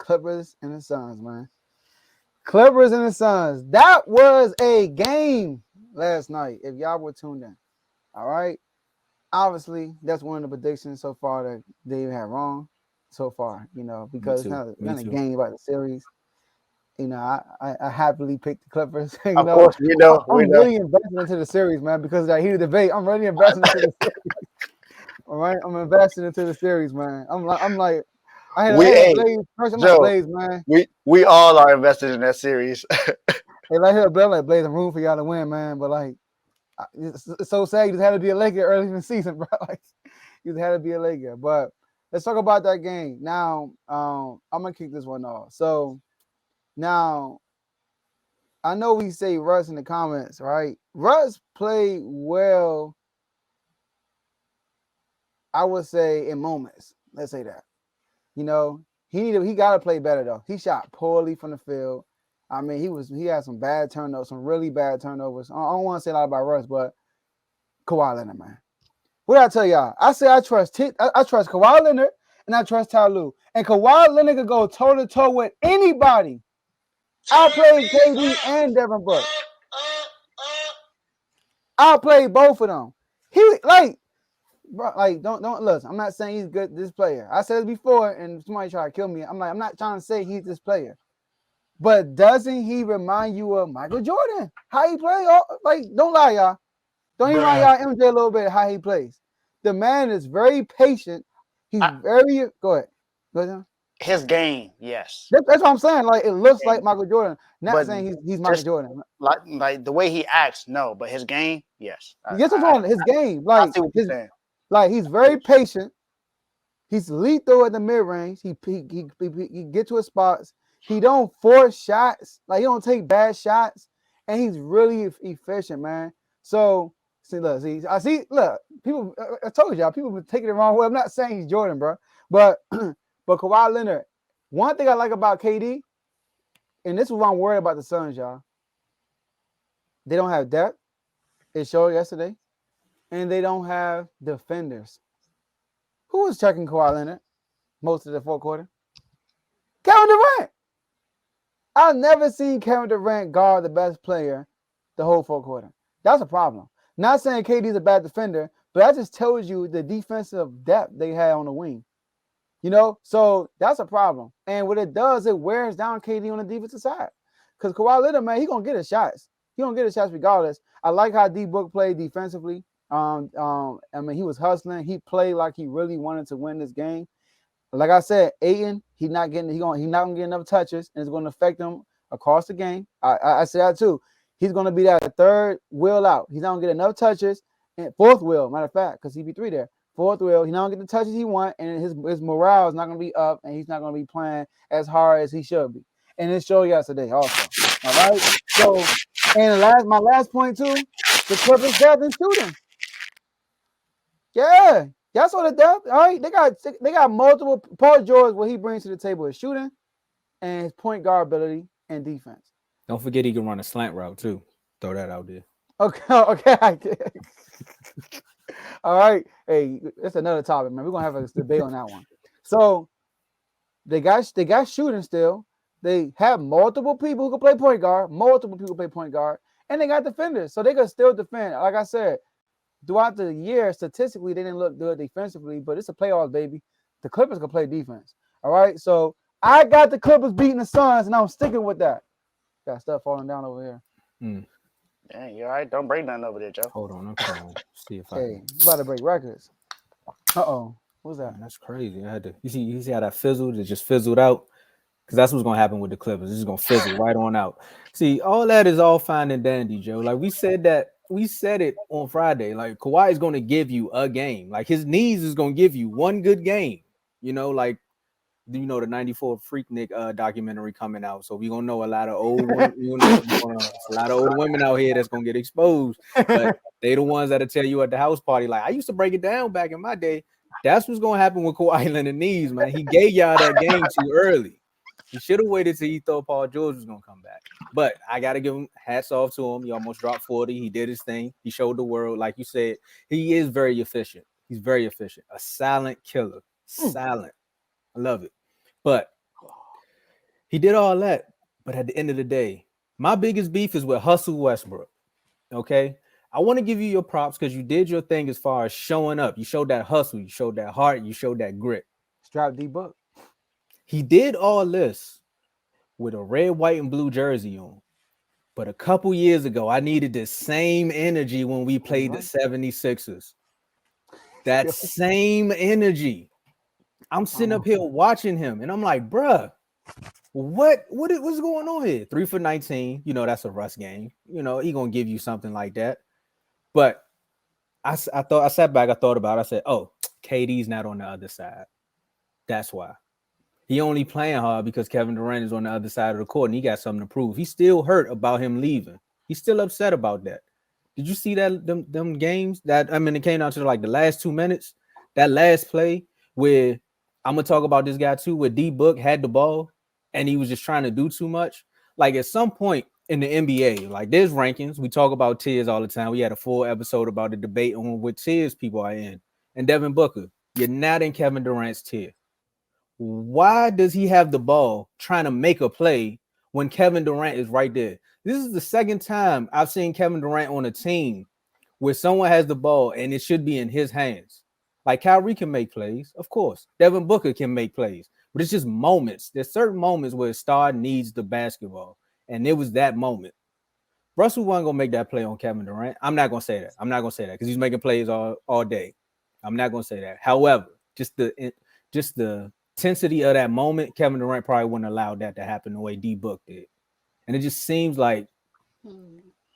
Clippers and the Suns, man. Clippers and the Suns. That was a game last night. If y'all were tuned in, all right. Obviously, that's one of the predictions so far that Dave had wrong so far. Me Because it's too. not Me a too. game about the series. I happily picked the Clippers. Of course, we I'm know. really invested into the series, man, because of that heated debate. I'm really invested into the series. All right, I'm invested into the series, man. I'm like, I had Hey, Blaze. First, I'm like Joe, Blaze, man. we all are invested in that series. Hey, like here, Blaze, like Blaze, I'm rooting for y'all to win, man. But like, it's so sad you just had to be a Laker early in the season, bro. Like, you just had to be a Laker. But let's talk about that game now. I'm gonna kick this one off. So now I know we say Russ in the comments, right? Russ played well, I would say, in moments. Let's say that. He got to play better though. He shot poorly from the field. I mean, he had some bad turnovers, some really bad turnovers. I don't want to say a lot about Russ, but Kawhi Leonard, man. What did I tell y'all? I say I trust Kawhi Leonard and I trust Ty Lue. And Kawhi Leonard could go toe to toe with anybody. I played KD and Devin Booker. I played both of them. He bro, don't listen. I'm not saying he's good. This player. I said it before, and somebody tried to kill me. I'm not trying to say he's this player, but doesn't he remind you of Michael Jordan? How he play? Don't lie, y'all. Don't he remind y'all MJ a little bit how he plays? The man is very patient. He's very go ahead. Go ahead. His game, yes. That's what I'm saying. Like it looks like Michael Jordan. Not But saying he's Michael Jordan. Like the way he acts, no. But his game, yes. Guess what's wrong? His game, I see what you're saying. like he's very patient. He's lethal at the mid range. He get to his spots. He don't force shots. Like he don't take bad shots, and he's really efficient, man. So look, people. I told y'all, people been taking it the wrong way. I'm not saying he's Jordan, bro, but Kawhi Leonard. One thing I like about KD, and this is what I'm worried about the Suns, y'all. They don't have depth. It showed yesterday, and they don't have defenders. Who was checking Kawhi Leonard most of the fourth quarter? Kevin Durant. I've never seen Kevin Durant guard the best player the whole fourth quarter. That's a problem. Not saying KD's a bad defender, but that just tells you the defensive depth they had on the wing. So that's a problem. And what it does, it wears down KD on the defensive side. Because Kawhi Leonard, man, he's going to get his shots. He's going to get his shots regardless. I like how D-Book played defensively. I mean, he was hustling. He played like he really wanted to win this game. Like I said, Ayton, he's not gonna get enough touches, and it's going to affect him across the game. I said that too. He's going to be that third wheel out. He's not going to get enough touches, and fourth wheel, matter of fact, because he'd be 3 there. Fourth wheel, he's not going to get the touches he wants, and his morale is not going to be up, and he's not going to be playing as hard as he should be. And it showed yesterday also. All right. So, and my last point too, the Clippers depth in shooting. Yeah, that's what it does. All right, they got multiple. Paul George, what he brings to the table is shooting and his point guard ability and defense. Don't forget he can run a slant route too. Throw that out there. Okay, I get it. All right, hey, that's another topic, man. We're gonna have a debate on that one. So they got shooting still. They have multiple people who can play point guard, and they got defenders, so they can still defend. Like I said, throughout the year, statistically, they didn't look good defensively, but it's a playoffs, baby. The Clippers can play defense. All right, so I got the Clippers beating the Suns, and I'm sticking with that. Got stuff falling down over here. Yeah, you all right? Don't break nothing over there, Joe. Hold on, I'm trying to see if I Hey, you about to break records. Uh-oh. What's that? Man, that's crazy. I had to. You see how that fizzled? It just fizzled out. Because that's what's gonna happen with the Clippers. It's just gonna fizzle right on out. See, all that is all fine and dandy, Joe. Like we said it on Friday. Like Kawhi is gonna give you a game. Like his knees is gonna give you one good game. Like the '94 Freaknik documentary coming out. So we're gonna know a lot of old women, a lot of old women out here that's gonna get exposed. But they the ones that'll tell you at the house party, like I used to break it down back in my day. That's what's gonna happen with Kawhi Leonard knees, man. He gave y'all that game too early. He should have waited till he thought Paul George was gonna come back. But I gotta give him hats off to him. He almost dropped 40. He did his thing. He showed the world, like you said, he is very efficient. He's very efficient. A silent killer. Silent. I love it. But He did all that, but at the end of the day, my biggest beef is with Hustle Westbrook. Okay, I want to give you your props because you did your thing as far as showing up. You showed that hustle, you showed that heart, you showed that grit. Strap D Book. He did all this with a red, white, and blue jersey on. But a couple years ago, I needed the same energy when we played the 76ers. That same energy. I'm sitting up here watching him, and I'm like, bruh, what's going on here? 3 for 19. You know, that's a Russ game. You know, he gonna give you something like that. But I sat back, I thought about it. I said, oh, KD's not on the other side. That's why. He only playing hard because Kevin Durant is on the other side of the court and he got something to prove. He's still hurt about him leaving. He's still upset about that. Did you see that them games that it came down to like the last 2 minutes, that last play where I'm gonna talk about this guy too, where D Book had the ball and he was just trying to do too much. Like at some point in the NBA, like there's rankings. We talk about tiers all the time. We had a full episode about the debate on what tiers people are in. And Devin Booker, you're not in Kevin Durant's tier. Why does he have the ball trying to make a play when Kevin Durant is right there? This is the second time I've seen Kevin Durant on a team where someone has the ball and it should be in his hands. Like Kyrie can make plays, of course. Devin Booker can make plays, but it's just moments. There's certain moments where a star needs the basketball, and it was that moment. Russell wasn't gonna make that play on Kevin Durant. I'm not gonna say that. I'm not gonna say that because he's making plays all day. I'm not gonna say that. However, just the intensity of that moment, Kevin Durant probably wouldn't allow that to happen the way D Book did. And it just seems like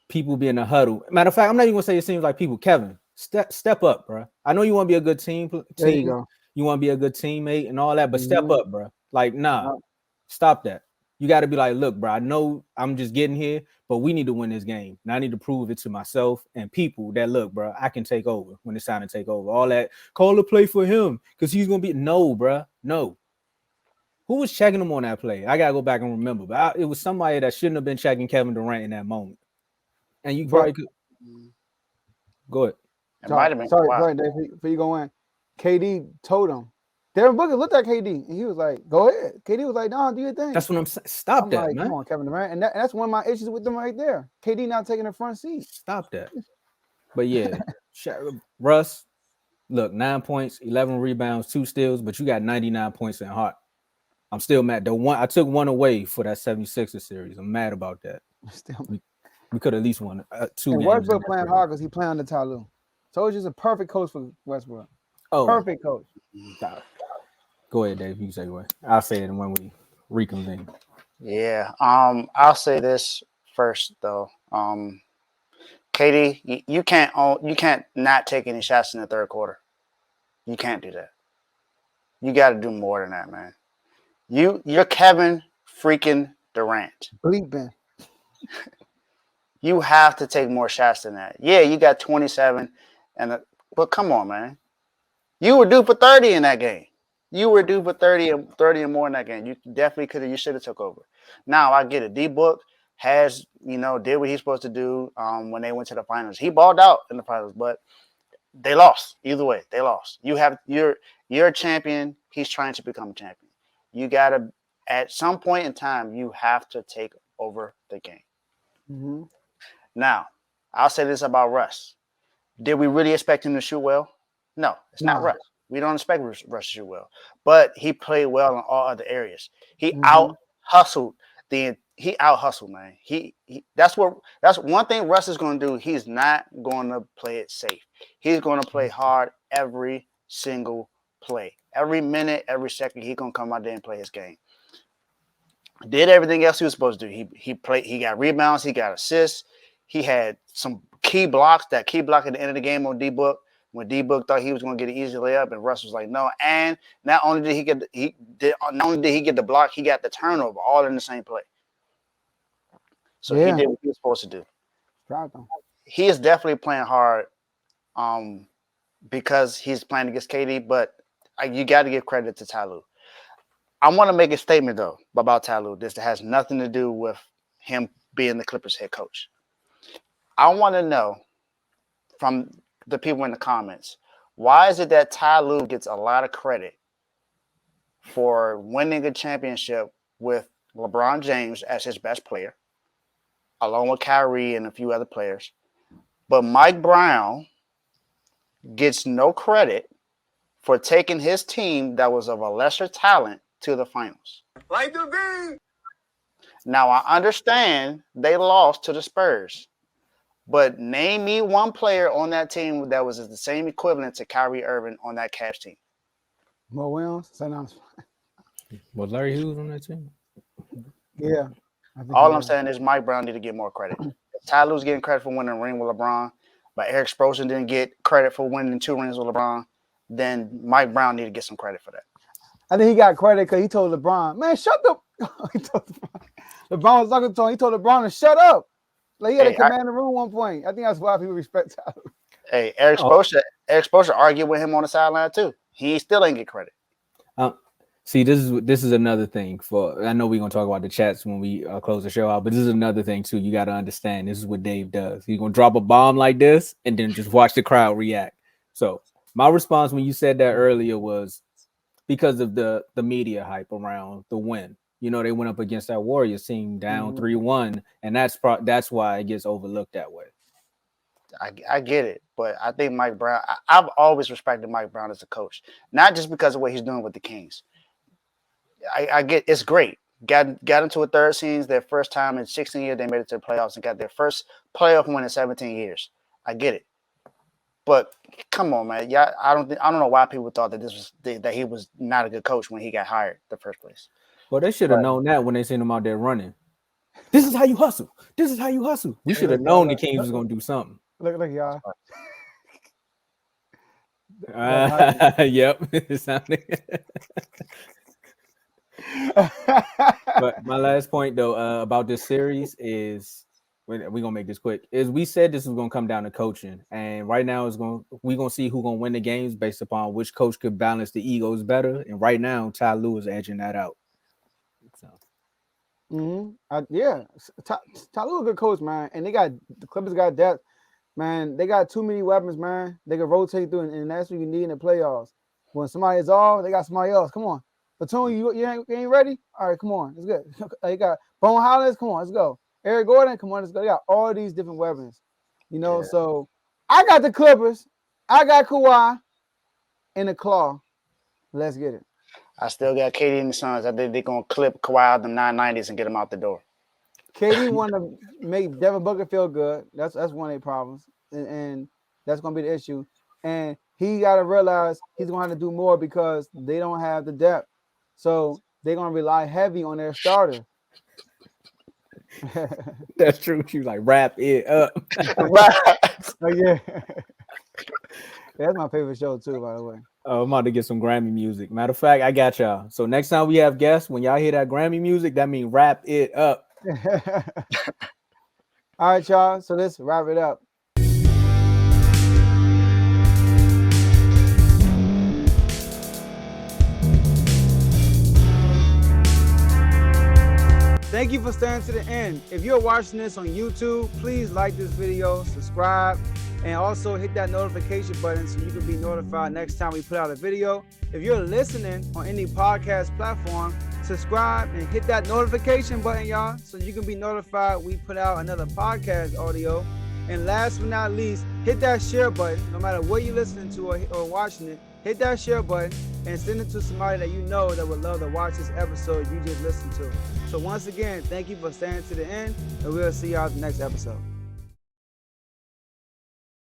people be in a huddle. Matter of fact, I'm not even gonna say it seems like people. Kevin, step up, bro. I know you want to be a good team. There you go. You want to be a good teammate and all that, but step up, bro. Like, nah, stop that. You got to be like, look, bro, I know I'm just getting here, but we need to win this game. And I need to prove it to myself and people that, look, bro, I can take over when it's time to take over. All that, call the play for him because he's going to be, no, bro, no. Who was checking him on that play? I got to go back and remember. But it was somebody that shouldn't have been checking Kevin Durant in that moment. And you probably could. Go ahead. It might have been. Sorry, Dave, before you go in. KD told him. Devin Booker looked at KD and he was like, go ahead. KD was like, no, do your thing. That's what I'm saying. Stop I'm that, like, man. come on, Kevin Durant. And that's one of my issues with them right there. KD not taking the front seat. Stop that. But yeah, Russ, look, 9 points, 11 rebounds, 2 steals, but you got 99 points in heart. I'm still mad. I took one away for that 76ers series. I'm mad about that. We could at least won 2 games. Westbrook playing hard because he playing under Tyloo. Told you he's a perfect coach for Westbrook. Oh, perfect coach. Go ahead, Dave. You can say what. I'll say it when we reconvene. Yeah. I'll say this first though. KD, you can't not take any shots in the third quarter. You can't do that. You got to do more than that, man. You're Kevin freaking Durant. Bleeping. You have to take more shots than that. Yeah, you got 27, but come on, man. You were due for 30 in that game. You were due for 30 and more in that game. You definitely could have. You should have took over. Now I get it. D Book has did what he's supposed to do when they went to the finals. He balled out in the finals, but they lost. Either way, they lost. You're a champion. He's trying to become a champion. You gotta at some point in time you have to take over the game. Mm-hmm. Now, I'll say this about Russ. Did we really expect him to shoot well? No, it's not Russ. We don't expect Russ to shoot well. But he played well in all other areas. He out-hustled man. That's one thing Russ is going to do. He's not going to play it safe. He's going to play hard every single play. Every minute, every second, he's going to come out there and play his game. Did everything else he was supposed to do. He played. He got rebounds. He got assists. He had some key blocks. That key block at the end of the game on D Book when D Book thought he was going to get an easy layup, and Russ was like, no. And not only did he get the block, he got the turnover all in the same play. So he did what he was supposed to do. He is definitely playing hard, because he's playing against KD. But you got to give credit to Tyloo. I want to make a statement, though, about Tyloo. This has nothing to do with him being the Clippers head coach. I want to know from the people in the comments, why is it that Tyloo gets a lot of credit for winning a championship with LeBron James as his best player, along with Kyrie and a few other players. But Mike Brown gets no credit for taking his team that was of a lesser talent to the finals. Like the bee. Now, I understand they lost to the Spurs, but name me one player on that team that was the same equivalent to Kyrie Irving on that Cavs team. Mo Williams. Was Larry Hughes on that team? Yeah. All I'm saying is Mike Brown need to get more credit. Ty Lue's getting credit for winning a ring with LeBron, but Eric Spoelstra didn't get credit for winning 2 rings with LeBron. Then Mike Brown need to get some credit for that. I think he got credit because he told LeBron, man, shut the. He told LeBron was talking to him. He told LeBron to shut up. Like he had to command the room at one point. I think that's why people respect Tyler. Hey, Eric Spoelstra argued with him on the sideline too. He still ain't get credit. See, this is another thing. I know we're gonna talk about the chats when we close the show out, but this is another thing too. You got to understand. This is what Dave does. He's gonna drop a bomb like this and then just watch the crowd react. So my response when you said that earlier was because of the media hype around the win. You know, they went up against that Warriors team down 3-1, and that's why it gets overlooked that way. I get it, but I think Mike Brown. I've always respected Mike Brown as a coach, not just because of what he's doing with the Kings. I get it's great. Got into a third seeds their first time in 16 years. They made it to the playoffs and got their first playoff win in 17 years. I get it, but come on, man. Yeah, I don't know why people thought that he was not a good coach when he got hired in the first place. Well, they should have known that when they seen him out there running. This is how you hustle. This is how you hustle. We should have known the Kings was gonna do something. Look, y'all. Yep. But my last point though about this series is we're gonna make this quick. Is we said this was gonna come down to coaching, and right now we're gonna see who's gonna win the games based upon which coach could balance the egos better. And right now, Ty Lue is edging that out. So. Yeah, Ty Lue a good coach, man, and the Clippers got depth, man. They got too many weapons, man. They can rotate through, and that's what you need in the playoffs. When somebody is off, they got somebody else. Come on. Batum, you ain't ready? All right, come on. It's good. You got Bone Hollins. Come on, let's go. Eric Gordon, come on, let's go. They got all these different weapons. You know, so I got the Clippers. I got Kawhi in the claw. Let's get it. I still got KD and the Suns. I think they're going to clip Kawhi out the 990s and get him out the door. KD want to make Devin Booker feel good. That's one of their problems. And that's going to be the issue. And he got to realize he's going to have to do more because they don't have the depth. So they're going to rely heavy on their starter. That's true. You like wrap it up. Oh, yeah. That's my favorite show too, by the way. Oh, I'm about to get some Grammy music. Matter of fact, I got y'all. So next time we have guests, when y'all hear that Grammy music, that means wrap it up. All right, y'all. So let's wrap it up. Thank you for staying to the end. If you're watching this on YouTube, please like this video, subscribe, and also hit that notification button so you can be notified next time we put out a video. If you're listening on any podcast platform, subscribe and hit that notification button, y'all, so you can be notified we put out another podcast audio. And last but not least, hit that share button. No matter what you're listening to or watching it, hit that share button and send it to somebody that you know that would love to watch this episode you just listened to. So once again, thank you for staying to the end, and we'll see y'all at the next episode.